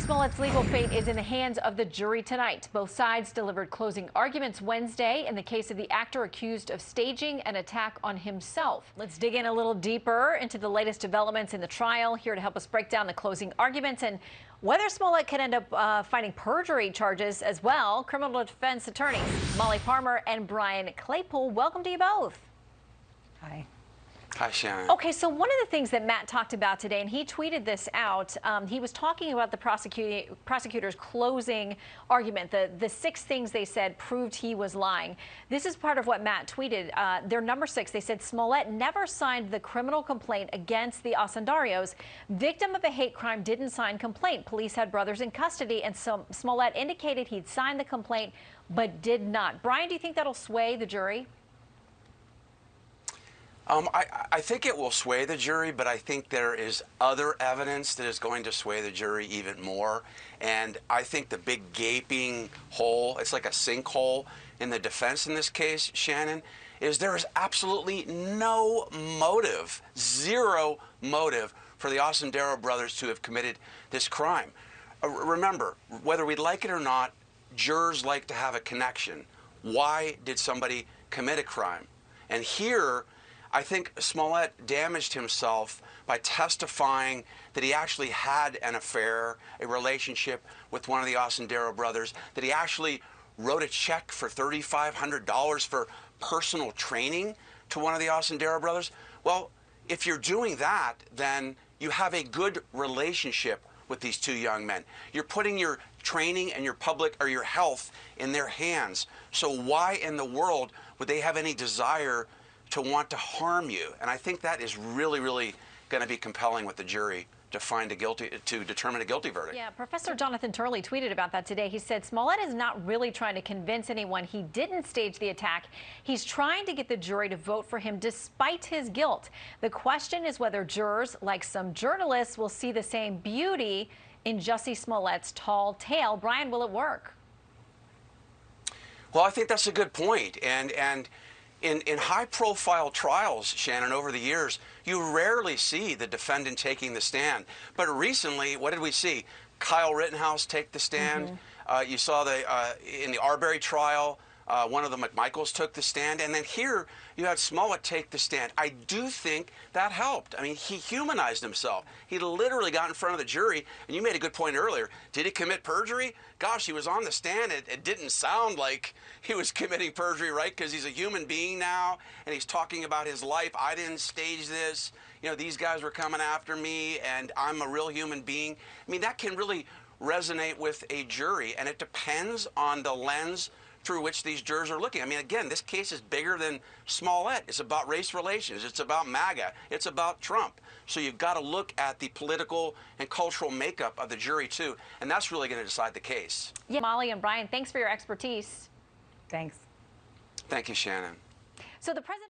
Smollett's legal fate is in the hands of the jury tonight. Both sides delivered closing arguments Wednesday in the case of the actor accused of staging an attack on himself. Let's dig in a little deeper into the latest developments in the trial. Here to help us break down the closing arguments and whether Smollett could end up fighting perjury charges as well, criminal defense attorneys Molly Palmer and Brian Claypool. Welcome to you both. Hi. Hi, Shannon. Okay, so one of the things that Matt talked about today, and he tweeted this out, he was talking about the prosecutor's closing argument. The 6 things they said proved he was lying. This is part of what Matt tweeted. Their number 6, they said Smollett never signed the criminal complaint against the Osundarios. Victim of a hate crime didn't sign complaint. Police had brothers in custody, and so Smollett indicated he'd signed the complaint but did not. Brian, do you think that'll sway the jury? I think it will sway the jury, but I think there is other evidence that is going to sway the jury even more. And I think the big gaping hole, it's like a sinkhole in the defense in this case, Shannon, is there is absolutely no motive, zero motive for the Osundaro brothers to have committed this crime. Remember, whether we like it or not, jurors like to have a connection. Why did somebody commit a crime? And here, I think Smollett damaged himself by testifying that he actually had an affair, a relationship with one of the Osundaro brothers, that he actually wrote a check for $3,500 for personal training to one of the Osundaro brothers. Well, if you're doing that, then you have a good relationship with these 2 young men. You're putting your training and your public or your health in their hands. So why in the world would they have any desire to want to harm you? And I think that is really, really going to be compelling with the jury to find to determine a guilty verdict. Yeah, Professor Jonathan Turley tweeted about that today. He said Smollett is not really trying to convince anyone he didn't stage the attack. He's trying to get the jury to vote for him despite his guilt. The question is whether jurors, like some journalists, will see the same beauty in Jussie Smollett's tall tale. Brian, will it work? Well, I think that's a good point. And in high-profile trials, Shannon, over the years, you rarely see the defendant taking the stand. But recently, what did we see? Kyle Rittenhouse take the stand. You saw in the Arbery trial, one of the McMichaels took the stand. And then here, you had Smollett take the stand. I do think that helped. I mean, he humanized himself. He literally got in front of the jury. And you made a good point earlier. Did he commit perjury? Gosh, he was on the stand. It didn't sound like he was committing perjury, right? Because he's a human being now, and he's talking about his life. I didn't stage this. You know, these guys were coming after me, and I'm a real human being. I mean, that can really resonate with a jury, and it depends on the lens through which these jurors are looking. I mean, again, this case is bigger than Smollett. It's about race relations. It's about MAGA. It's about Trump. So you've got to look at the political and cultural makeup of the jury, too. And that's really going to decide the case. Yeah, Molly and Brian, thanks for your expertise. Thanks. Thank you, Shannon. So the president